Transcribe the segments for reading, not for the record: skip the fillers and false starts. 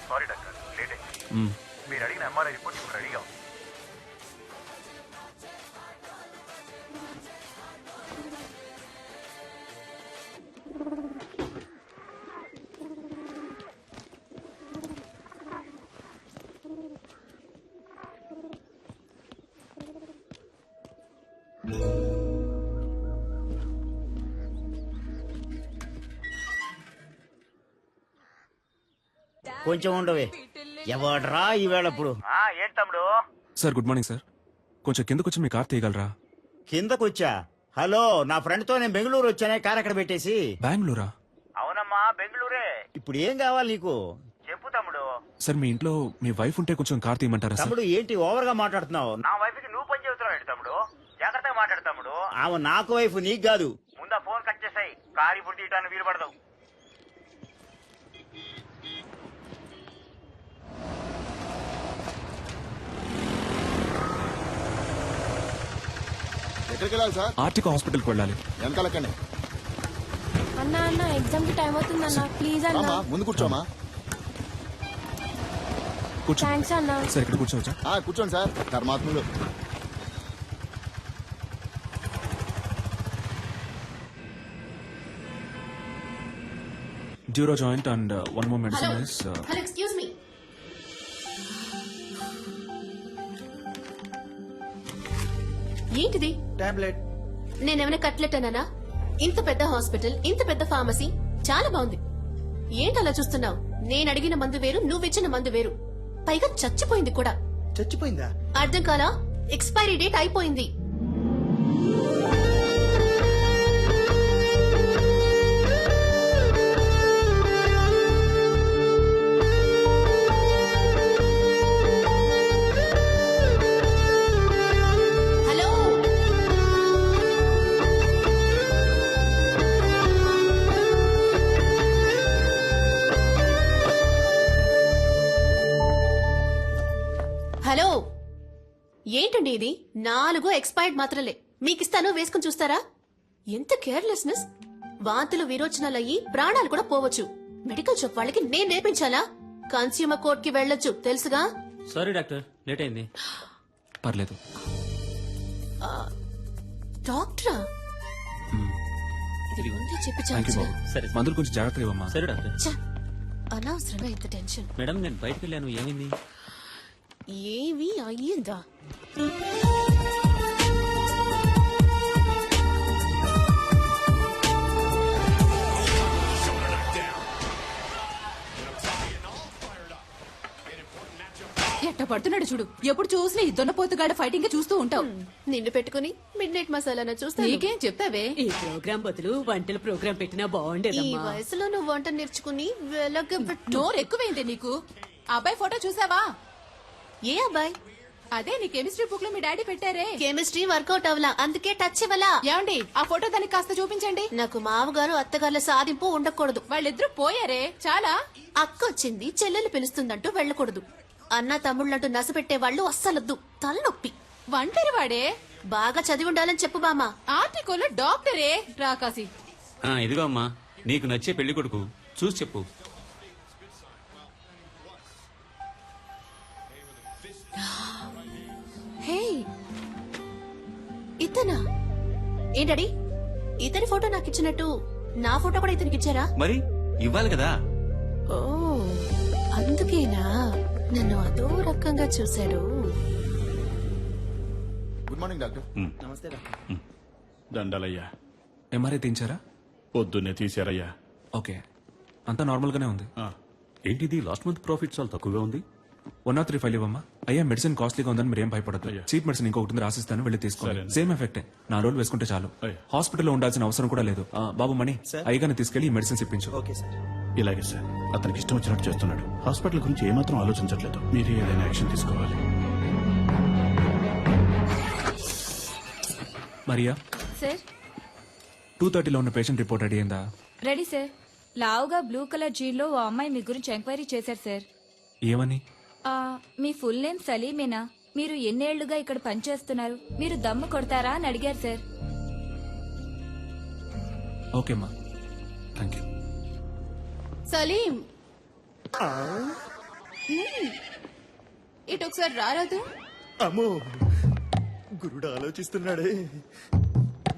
Sorry doctor, late అయింది. మీరు అడిగిన ఎంఆర్ఐ రిపోర్ట్ ఇప్పుడు రెడీగా ఉంది. కొంచెం ఉండవే. ఎవడ్రా ఈవేళప్పుడు? ఏంటి తమ్ముడు? Sir good morning sir. కొంచెం కిందకొచ్చి మీ కార్ తీయగలరా? కిందకొచ్చా? హలో, నా ఫ్రెండ్ తో నేను బెంగళూరు వచ్చానే, కార్ అక్కడ పెట్టేసి. బెంగళూరా? అవునమ్మా, బెంగళూరే. ఇప్పుడు ఏం కావాలి నీకు? చెప్పు తమ్ముడు. సార్ మీ ఇంట్లో మీ వైఫ్ ఉంటే కొంచెం కార్ తీయమంటారా సార్? తమ్ముడు ఏంటి ఓవర్ గా మాట్లాడుతున్నావు? నా వైఫ్ కి నువ్వు పని చెబుతున్నావు తమ్ముడు. జాగ్రత్తగా మాట్లాడు తమ్ముడు. ఆమె నాకు వైఫ్, నీకు కాదు. ముందా ఫోన్ కట్ చేసాయి. కారు ఇప్పుడు తీయటానికి వీలు పడదు. ఎక్కడికి వెళ్ళాలి సార్? ఆర్టికా హాస్పిటల్కి వెళ్ళాలి. వెనకాలకండి. అన్నా అన్న ఎగ్జామ్ కి టైం అవుతుంది అన్న, ప్లీజ్ అన్న. అమ్మా ముందు కూర్చోమా. కూర్చో. థ్యాంక్స్ అన్న. సార్ ఇక్కడ కూర్చోవచ్చా? కూర్చోండి సార్. ధర్మాత్ములు. డ్యూరో joint and one more medicine is hello excuse me. ఏంటిది? టాబ్లెట్. నేనేమైనా కట్లెట్ అన్నానా? ఇంత పెద్ద హాస్పిటల్, ఇంత పెద్ద ఫార్మసీ, చాలా బాగుంది. ఏంటి అలా చూస్తున్నావు? నేను అడిగిన మందు వేరు, నువ్విచ్చిన మందు వేరు. పైగా చచ్చిపోయింది కూడా. చచ్చిపోయిందా? అర్థం కాలా? ఎక్స్పైరీ డేట్ అయిపోయింది. హలో, హలో, ఏంటండి ఇది? 4 ఎక్స్పైర్డ్ మాత్రలే మీకిస్తాను, వేసుకుని చూస్తారా? ఎంత కేర్లెస్నెస్! వాంతులు విరోచనాలయ్యి ప్రాణాలు కూడా పోవచ్చు. మెడికల్ షాప్ వాళ్ళకి నేను నేర్పించాలా? కన్స్యూమర్ కోర్ట్ కి వెళ్ళొచ్చు, తెలుసుగా? సారీ డాక్టర్, లేట్ అయింది. పర్లేదు. డాక్టరా? ఇది ముందే చెప్పి థ్యాంక్ యూ చాలు. బాబు. సరే మందులు కొంచెం జాగ్రత్తగా ఇవ్వమ్మా. సరే డాక్టర్. ఛ, అనవసరంగా ఇంత టెన్షన్. మేడం నేను బయటకు వెళ్ళాను, ఏమైంది? ఏవి అయ్యిందా? ఎట్ట పడుతున్నాడు చూడు. ఎప్పుడు చూసినా ఈ దొన్నపోతుగాడ ఫైటింగ్ చూస్తూ ఉంటావు. నిన్ను పెట్టుకుని మిడ్ నైట్ మసాలా చూస్తా. నీకేం చెప్తావే? ఈ ప్రోగ్రామ్ బదులు వంటల ప్రోగ్రామ్ పెట్టినా ఈ బాగుండేదమ్మా. వయసులో నువ్వు వంట నేర్చుకుని వెలగబెట్టు. నోరు ఎక్కువైంది నీకు. అబ్బాయి ఫోటో చూసావా? ఏ అబ్బాయి? అదే నీ కెమిస్ట్రీ బుక్ లో మీ డాడీ పెట్టారే. కెమిస్ట్రీ వర్కౌట్ అవలా, అందుకే టచ్ ఇవ్వలా. ఏమండి ఆ ఫోటో దానికి కాస్త చూపించండి. నాకు మామగారు అత్తగారుల సాధింపు ఉండకూడదు. వాళ్ళిద్దరూ పోయారే చాలా. అక్క వచ్చింది, చెల్లెలు పిలుస్తుందంటూ వెళ్ళకూడదు. అన్న తమ్ముళ్ళంటూ నసపెట్టే వాళ్ళు అస్సలొద్దు, తలనొప్పి. ఒంటరి వాడే. బాగా చదివి ఉండాలని చెప్పు బామా. ఆర్టికల్ డాక్టరే రాకాసి. ఇదిగో అమ్మా, నీకు నచ్చే పెళ్లి కొడుకు చూసి చెప్పు. హే, ఇతనా? ఏంటడి ఇతని ఫోటో నాకు ఇచ్చినట్టు నా ఫోటో కూడా ఇతనికి ఇచ్చారా? మరి ఇవ్వాలి కదా. ఓ, అందుకేనా నన్ను అదో రకంగా చూశాడు. Good morning doctor. నమస్తే డాక్టర్. దండలయ్యా. ఎంఆర్ఐ తీయించారా? పొద్దున్నే తీశారయ్యా. ఓకే, అంతా నార్మల్ గానే ఉంది. ఏంటిది లాస్ట్ మంత్ ప్రాఫిట్ చాలా తక్కువగా ఉంది. 103 ఫైల్ ఇవ్వమ్మా. అయ్యా మెడిసిన్ కాస్ట్లీగా ఉందని మీరు ఏం భయపడదు. అయ్యా. చీప్ మెడిసిన్ ఇంకొకటి రాసిస్తాను, వెళ్ళి తీసుకోండి. సరే. సేమ్ ఎఫెక్టే. 4 రోజులు వేసుకుంటే చాలు. అయ్యా. హాస్పిటల్లో ఉండాల్సిన అవసరం కూడా లేదు. బాబు మణి, అయ్యగానే తీసుకెళ్లి ఈ మెడిసిన్స్ ఇప్పించు. Okay sir. ఇలాగే సార్, అతనికి ఇష్టం వచ్చినట్టు చేస్తున్నాడు. హాస్పిటల్ గురించి ఏమాత్రం ఆలోచించట్లేదు. మీరే ఏదైనా యాక్షన్ తీసుకోవాలి. మరియా, సార్ 2:30లో ఉన్న పేషెంట్ రిపోర్ట్ రెడీ అయిందా? Ready sir. లావుగా బ్లూ కలర్ జీన్లో ఓ అమ్మాయి మీ గురించి ఎంక్వైరీ చేశారు సార్. ఏమని? మీ ఫుల్ నేమ్ సలీమేనా? మీరు ఎన్నేళ్లుగా ఇక్కడ పనిచేస్తున్నారు? మీరు దమ్ము కొడతారా అని అడిగారు సార్. ఓకేమ్మా, థ్యాంక్ యూ. సలీం, ఇటు ఒకసారి రారాదు. అమ్మో గురుడు ఆలోచిస్తున్నాడే.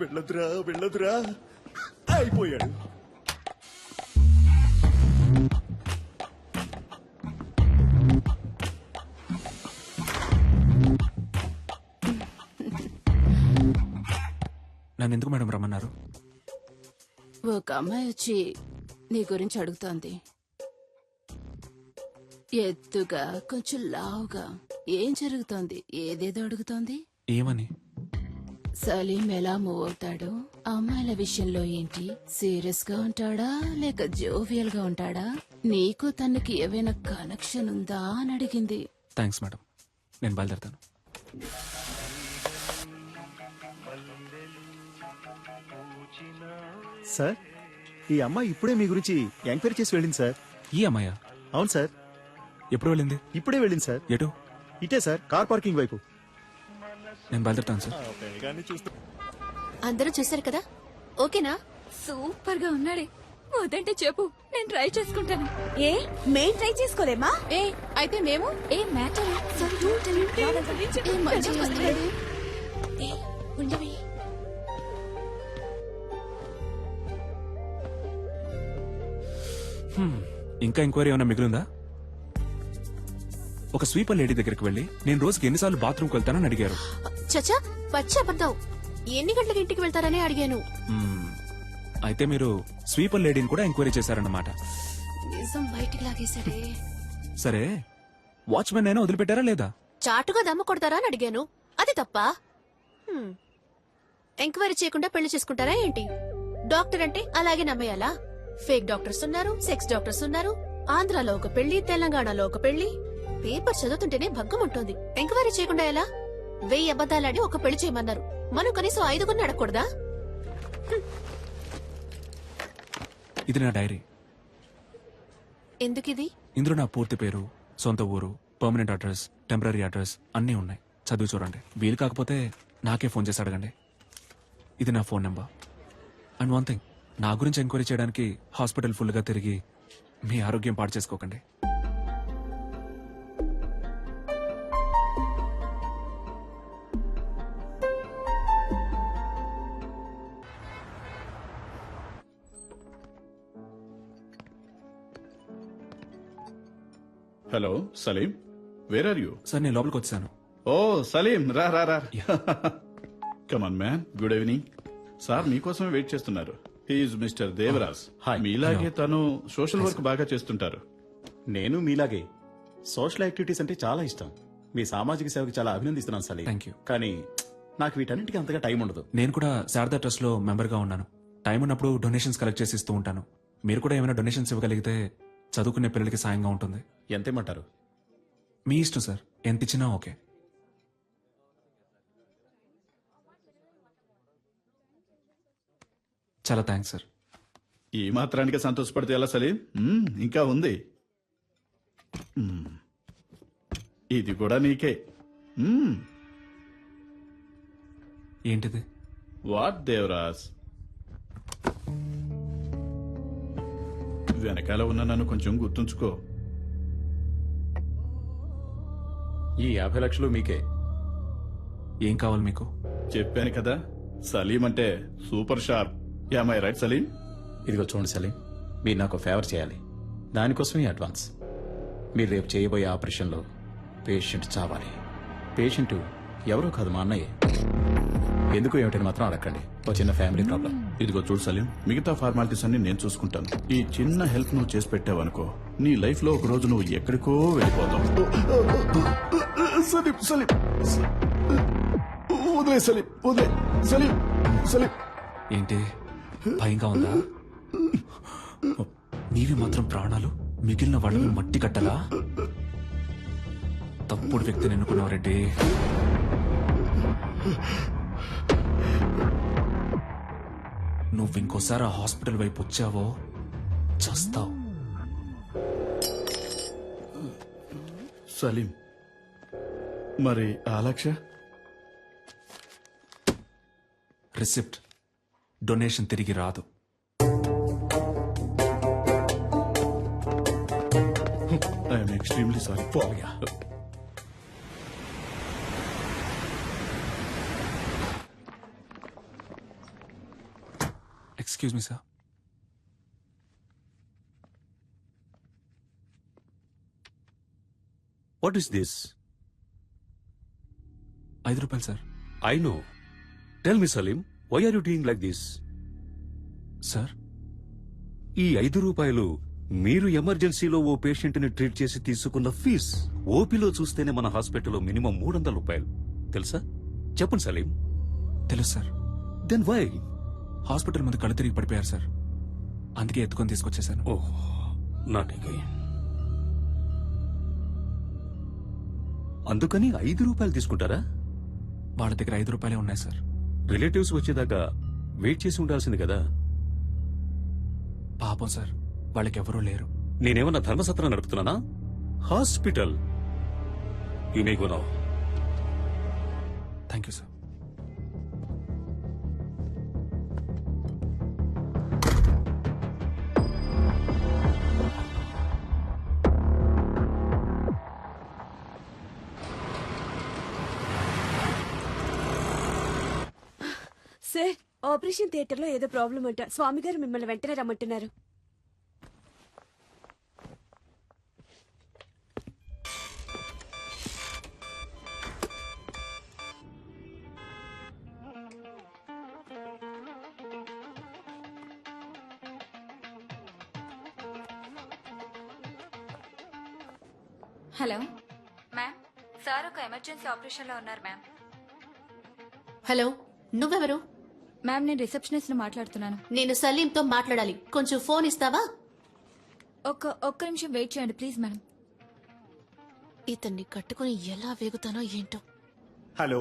వెళ్ళొద్దురా వెళ్ళొద్దురా అయిపోయాడు. నన్ను ఎందుకు మేడం రమ్మన్నారు? ఒక అమ్మాయి వచ్చి నీ గురించి అడుగుతోంది. ఎత్తుగా కొంచెం లావుగా. ఏం జరుగుతోంది? ఏదేదో అడుగుతోంది. ఏమని? సలీం ఎలా మూవ్ అవుతాడు, అమ్మాయిల విషయంలో ఏంటి, సీరియస్ గా ఉంటాడా లేక జోవియల్ గా ఉంటాడా, నీకు తనకి ఏవైనా కనెక్షన్ ఉందా అని అడిగింది. థ్యాంక్స్ మేడం, నేను బయలుదేరుతాను. సార్, ఈ అమ్మాయి ఇప్పుడే మీ గురించి ఎంక్వైరీ చేసి వెళ్ళింది సార్. ఈ అమ్మాయ? అవును సార్, ఎప్పుడు వెళ్ళింది? ఇప్పుడే వెళ్ళింది సార్. ఎటు? ఇటే సార్, కార్ పార్కింగ్ వైపు. నేను బయలుదేరుతాను సార్. అందరూ చూశారు కదా, ఓకేనా? సూపర్ గా ఉన్నాడే. వద్దంటే చెప్పు, నేను ట్రై చేసుకుంటాను. ఏ మేం ట్రై చేసుకోలేమా? ఏ అయితే మేము ఏ మ్యాటర్ ఏ మంచి వస్తున్నాడు. ఉండవి. ఇంకా ఎంక్వైరీ ఏమైనా మిగిలిందా? ఒక స్వీపర్ లేడీ దగ్గరికి వెళ్ళి నేను రోజుకి ఎన్నిసార్లు బాత్రూమ్కి వెళ్తానని అడిగారు. చచ్చా, పచ్చి అబద్ధం. ఎన్ని గంటలకు ఇంటికి వెళ్తారని అడిగాను. అయితే మీరు స్వీపర్ లేడీని కూడా ఎంక్వైరీ చేశారన్నమాట. నిజం బయటికి లాగేశాడే. సరే, వాచ్మెన్ అయినా వదిలిపెట్టారా లేదా? చాటుగా దమ్ము కొడతారా అని అడిగాను. అది తప్ప? ఎంక్వైరీ చేయకుండా పెళ్లి చేసుకుంటారా ఏంటి? డాక్టర్ అంటే అలాగే నమ్మేయాలా? ఫేక్ డాక్టర్స్ ఉన్నారు, సెక్స్ డాక్టర్స్ ఉన్నారు. ఆంధ్రాలో ఒక పెళ్లి, తెలంగాణలో ఒక పెళ్లి. పేపర్ చదువుతుంటేనే భగ్గం ఉంటుంది. ఎంక్వైరీ చేయకుండా ఎలా? 1000 అబద్దాలాడి ఒక పెళ్లి చేయమన్నారు. మనం కనీసం 5 అడగకూడదా? ఇది నా డైరీ. ఎందుకిది? ఇందులో నా పూర్తి పేరు, సొంత ఊరు, పర్మనెంట్ అడ్రస్, టెంపరీ అడ్రస్ అన్నీ ఉన్నాయి. చదివి చూడండి. వీలు కాకపోతే నాకే ఫోన్ చేసి అడగండి. ఇది నా phone number. And one thing, నా గురించి ఎంక్వైరీ చేయడానికి హాస్పిటల్ ఫుల్గా తిరిగి మీ ఆరోగ్యం పాడు చేసుకోకండి. Hello Salim, where are you? Sir, నేను లోపలికి వచ్చాను. ఓ సలీం, రా రా రా. Come on man, good evening. Sir మీకోసమే వెయిట్ చేస్తున్నారు. He's mister Devaraj. హాయ్. మీలాగే తను సోషల్ వర్క్ బాగా చేస్తుంటారు. నేను మీలాగే సోషల్ యాక్టివిటీస్ అంటే చాలా ఇష్టం. మీ సామాజిక సేవకి చాలా అభినందిస్తున్నాను సలీం. Thank you. కానీ నాకు వీటన్నిటికీ అంతగా టైం ఉండదు. నేను కూడా శారదా ట్రస్ట్ లో మెంబర్ గా ఉన్నాను. టైం ఉన్నప్పుడు డొనేషన్స్ కలెక్ట్ చేసి ఇస్తూ ఉంటాను. మీరు కూడా ఏమైనా డొనేషన్స్ ఇవ్వగలిగితే చదువుకునే పిల్లలకి సాయంగా ఉంటుంది. ఎంతేమంటారు? మీ ఇష్టం సార్, ఎంత ఇచ్చినా ఓకే. చాలా థ్యాంక్స్ సార్. ఈ మాత్రానికి సంతోషపడితే ఎలా సలీం? ఇంకా ఉంది. ఇది కూడా నీకే. ఏంటిది? వాట్ దేవరాజ్? వెనకాల ఉన్న నన్ను కొంచెం గుర్తుంచుకో. ఈ 50 లక్షలు మీకే. ఏం కావాలి మీకు? చెప్పాను కదా, సలీం అంటే super sharp. Am I right Salim? ఇదిగో చూడండి సలీం, మీరు నాకు ఫేవర్ చేయాలి. దానికోసమే అడ్వాన్స్. మీరు రేపు చేయబోయే ఆపరేషన్లో పేషెంట్ చావాలి. పేషెంట్ ఎవరో కాదు, మా అన్నయ్య. ఎందుకు ఏమిటని మాత్రం అడగండి. ఓ చిన్న ఫ్యామిలీ ప్రాబ్లం. ఇదిగో చూడు సలీం, మిగతా ఫార్మాలిటీస్ అన్ని నేను చూసుకుంటాను. ఈ చిన్న హెల్ప్ నువ్వు చేసి పెట్టావనుకో, నీ లైఫ్ లో ఒక రోజు నువ్వు ఎక్కడికో వెళ్ళిపోతావు. సలీం సలీం, వదిలే సలీం, వదిలే సలీం. సలీం ఏంటి భయంగా ఉందా? నీవి మాత్రం ప్రాణాలు, మిగిలిన వాళ్ళని మట్టి కట్టలా? తప్పుడు వ్యక్తిని ఎన్నుకున్నావు రెడ్డి. నువ్వు ఇంకోసారి ఆ హాస్పిటల్ వైపు వచ్చావో చస్తావు. సలీం, మరి ఆ లక్ష? రిసిప్ట్, డొనేషన్ తిరిగి రాదు. ఎక్స్ట్రీమ్లీ సారీ పోయా. Excuse me sir. What is this? 5 రూపాయలు sir. I know. Tell me Salim, why are you doing like this? Sir ఈ 5 రూపాయలు మీరు ఎమర్జెన్సీలో ఓ పేషెంట్ ని ట్రీట్ చేసి తీసుకున్న ఫీజ్. ఓపీలో చూస్తేనే మన హాస్పిటల్లో మినిమం 300 రూపాయలు తెలుసా? చెప్పండి సలీం. తెలుసు సార్. Then why? హాస్పిటల్ ముందు కళ్ళు తిరిగి పడిపోయారు సార్, అందుకే ఎత్తుకొని తీసుకొచ్చేసాను. ఓహ్, నాట్ అగైన్. అందుకని 5 రూపాయలు తీసుకుంటారా? వాళ్ళ దగ్గర 5 రూపాయలే ఉన్నాయి సార్. రిలేటివ్స్ వచ్చేదాకా వెయిట్ చేసి ఉండాల్సింది కదా. పాపం సార్, వాళ్ళకెవరూ లేరు. నేనేమన్నా ధర్మసత్రం నడుపుతున్నానా? Hospital. You may go now. Thank you sir. Sir, operation theatre లో ఏదో ప్రాబ్లం అంట. స్వామి గారు మిమ్మల్ని వెంటనే రమ్మంటున్నారు. హలో మ్యామ్, సార్ ఒక ఎమర్జెన్సీ ఆపరేషన్ లో ఉన్నారు మ్యామ్. హలో, నువ్వెవరు? మ్యామ్, నేను రిసెప్షనిస్ట్ ని మాట్లాడుతున్నాను. నేను సలీంతో మాట్లాడాలి. కొంచెం ఫోన్ ఇస్తావా? ఒక్క నిమిషం వెయిట్ చేయండి ప్లీజ్ మేడం. ఇతన్ని కట్టుకుని ఎలా వేగుతానో ఏంటో. హలో,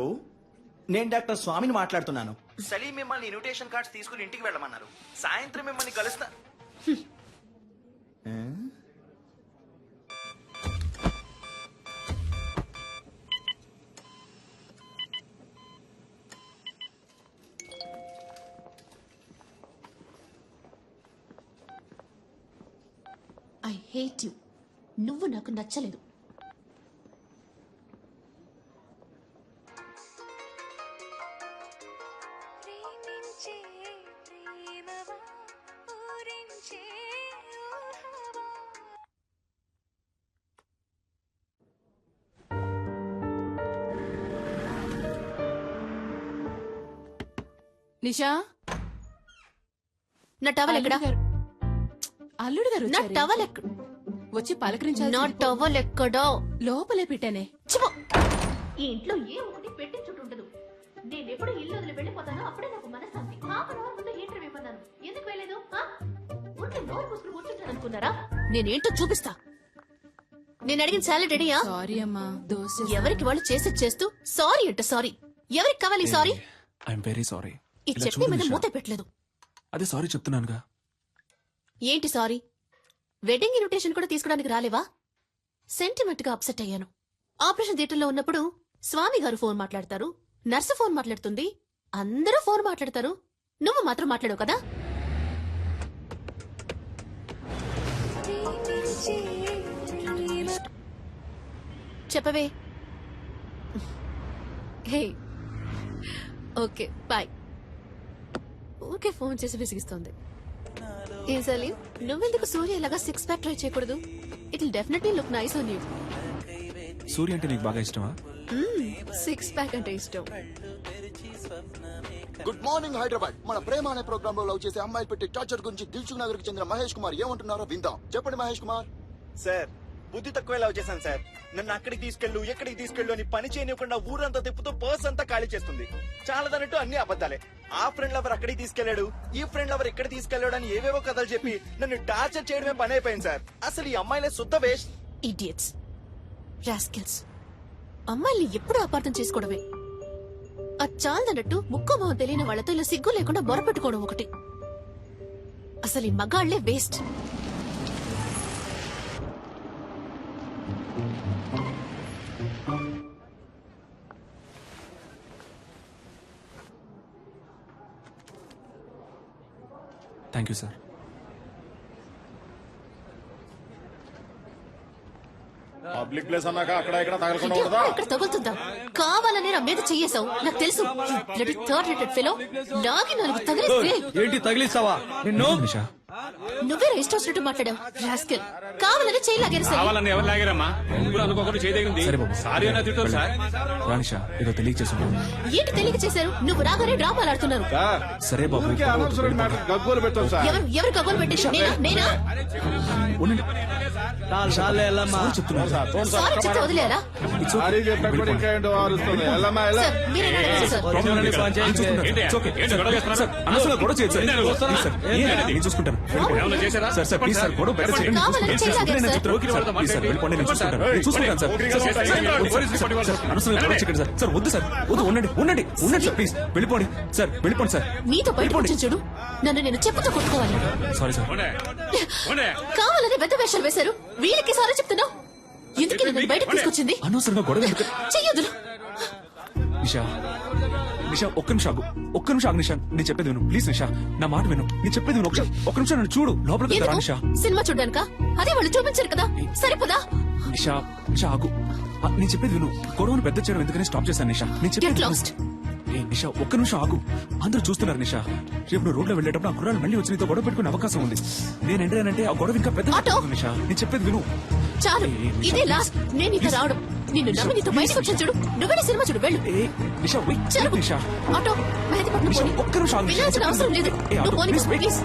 నేను డాక్టర్ స్వామిని మాట్లాడుతున్నాను. సలీం మిమ్మల్ని ఇన్విటేషన్ కార్డ్స్ తీసుకుని ఇంటికి వెళ్ళమన్నారు. సాయంత్రం మిమ్మల్ని కలుస్తా. I hate you. నువ్వు నాకు నచ్చలేదు. నిషా, నా టవల్ ఎక్కడా? అల్లుడు గారు నా వచ్చారే. టవల్ ఎక్కడ? వచ్చి పలకరించాలి. నా టవల్ ఎక్కడో లోపలే పెట్టానే. చిపో. ఈ ఇంట్లో ఏ ఒకటి పెట్టి చుట్టుంటదు. నేను ఎప్పుడు ఇల్లు వదిలి వెళ్ళిపోతానో అప్పుడే నాకు మనశ్శాంతి. హాఫ్ అన్ అవర్ ముందు హీటర్ ఇవ్వన్నాను. ఎందుకు వెళ్ళలేదు? ఉంటే నోరు పూసుకుని కూర్చుంటాను అనుకున్నారా? నేనేంటో చూపిస్తా. నేను అడిగిన సాలరీ రెడీయా? సారీ అమ్మా, దోశ. ఎవరికి వాళ్ళు చేసేది చేస్తూ సారీ అంటే సారీ. ఎవరికి కావాలి సారీ? I'm very sorry. ఈ చట్నీ మీద మూత పెట్టలేదు. అదే సారీ చెప్తున్నానుగా. ఏంటి సారీ? వెడ్డింగ్ ఇన్విటేషన్ కూడా తీసుకోవడానికి రాలేవా? సెంటిమెంట్ గా అప్సెట్ అయ్యాను. ఆపరేషన్ థియేటర్లో ఉన్నప్పుడు స్వామి గారు ఫోన్ మాట్లాడతారు, నర్సు ఫోన్ మాట్లాడుతుంది, అందరూ ఫోన్ మాట్లాడతారు. నువ్వు మాత్రం మాట్లాడవు కదా? చెప్పవే. Hey, okay bye. Okay, phone చేసి విసిగిస్తోంది. ఏ సలీం, నువ్వెందుకు సూర్య ఇలాగా 6 ప్యాక్ ట్రై చేయకూడదు? It will definitely look nice on you. Surya అంటే నీకు బాగా ఇష్టమా? 6 ప్యాక్ అంటే ఇష్టం. Good morning Hyderabad. మన ప్రేమ అనే ప్రోగ్రామ్ లో లవ్ చేసే అమ్మాయిలు పెట్టి టార్చర్ గురించి దిల్సుఖ్ నగర్ కి చెందిన మహేష్ కుమార్ ఏమంటున్నారో విందాం. చెప్పండి మహేష్ కుమార్. సార్, బుద్ధి తక్కువ లవ్ చేశాను సార్. నన్ను అక్కడికి తీసుకెళ్ళు, ఎక్కడికి తీసుకెళ్ళు అని పని చేయనివ్వకుండా ఊరంతా తిప్పుతూ పర్స్ అంతా ఖాళీ చేస్తుంది. చాలదన్నట్టు అన్ని అబద్ధాలే. ఆ ఫ్రెండ్ లవర్ అక్కడికి తీసుకెళ్లాడు, ఈ ఫ్రెండ్ లవర్ ఇక్కడ తీసుకెళ్లాడు అని ఏవేవో కథలు చెప్పి నన్ను టార్చర్ చేయడమే పని అయిపోయింది సార్. అసలు ఈ అమ్మాయిలే శుద్ధ వేస్ట్. Idiots, rascals. అమ్మాయిల్ని ఎప్పుడూ అపార్థం చేసుకోవడమే. అది చాలదన్నట్టు ముక్కు మొహం తెలియని వాళ్లతో ఇలా సిగ్గు లేకుండా బొరపెట్టుకోవడం ఒకటి. అసలు ఈ మగాళ్లే waste. Thank you sir. Public place అన్నాక అక్కడ ఇక్కడ తగలకుండా ఎక్కడ ఎక్కడ తగులుతుందా కావాలని నా మీద చెయ్యేశావు నాకు తెలుసు థర్డ్ రేటెడ్ ఫెలో లాగి నాలుగు తగిలిస్తే ఏంటి తగిలిస్తావా నిన్ను నిషా నువ్వే ఇష్టం వచ్చినట్టు మాట్లాడావు రాస్కెల్ కావాలని చేయి లాగేసావు కావాలని ఎవరు లాగారమ్మా అనుకోకుండా చేయదగింది సరే బాబు సారీ అన్న తిట్టారు సార్ రా నిషా ఏదో తెలియచేస్తున్నాను. ఏంటి తెలియక చేశారు నువ్వు రాగానే డ్రామాలు ఆడుతున్నారు సరే బాబు గగ్గోలు పెట్టాం సార్. ఎవరు కబుర్లు పెట్టేసి నేనా ఉండండి. సారీ చెప్తున్నాను సార్. సారీ చెప్తే వదిలేరా It's okay. వెళ్ళిపోండి. సార్ మీరేనా అడగాలి సార్ ప్రాబ్లం లేదు సార్. నేను చూసుకుంటాను. It's okay. సార్, అనవసరంగా గొడవ చేయొద్దు సార్. Please sir. నేను చూసుకుంటాను. వెళ్ళిపోండి. సార్ ప్లీజ్ సార్ గొడవ బెటర్ చేయకండి. కావాలని నేను చేయలాగారు నేను సార్. చెప్తాను. సార్, ప్లీజ్ సార్ వెళ్ళిపోండి. నేను చూసుకుంటాను. నేను చూసుకుంటాను సార్. అనవసరంగా గొడవ చేయకండి సార్. సార్ వద్దు సార్ వద్దు ఉండండి సార్ ప్లీజ్ వెళ్ళిపోండి సార్ వెళ్ళిపోండి సార్ నీతో బయటకు వచ్చి చూడు నన్ను నేను చెప్పుతో కొట్టుకోవాలి సారీ సార్ కావాలని పెద్ద వేషాలు వేశారు వీళ్ళకి సారీ చెప్తున్నావు ఎందుకు నన్ను బయటకు తీసుకొచ్చింది అనవసరంగా గొడవ ఎందుకు చెయ్యొద్దు నిషా ఒక్క నిమిషం ఆగు నిషా నేను చెప్పేది విను ప్లీజ్ నిషా నా మాట విను నేను చెప్పేది విను ఒక్క నిమిషం నన్ను చూడు లోపలికి రా నిషా సినిమా చూడ్డానిక అదే వాళ్ళు చూపించారు కదా సరిపోదా నిషా ఆగు నేను చెప్పేది విను గొడవను పెద్ద చేయడం ఎందుకని స్టాప్ చేశాను నిషా నేను Get చెప్పేది lost. ఏ నిషా ఒక్క నిమిషం ఆగు అందరూ చూస్తున్నారు నిషా రేపు నువ్వు రోడ్లో వెళ్ళేటప్పుడు ఆ కుర్రాలు మళ్ళీ వచ్చి నీతో గొడవ పెట్టుకునే అవకాశం ఉంది నేను ఎంటానంటే ఆ గొడవ ఇంకా పెద్ద ఆటో. నిషా నేను చెప్పేది విను చాలు ఇదే లాస్ట్ నేను ఇక రావడం నిన్ను నమ్మి నీతో బయటకు వచ్చాను చూడు నువ్వే సినిమా చూడు వెళ్ళు ఏ నిషా వెయిట్ జరుగు. నిషా ఆటో మెహదీపట్నం నిషా పోనీ. ఒక్క నిమిషం ఆగు నిషా. వెళ్ళాల్సిన అవసరం లేదు ఏ, నువ్వు ఆటో, పోనీ please wait. ప్లీజ్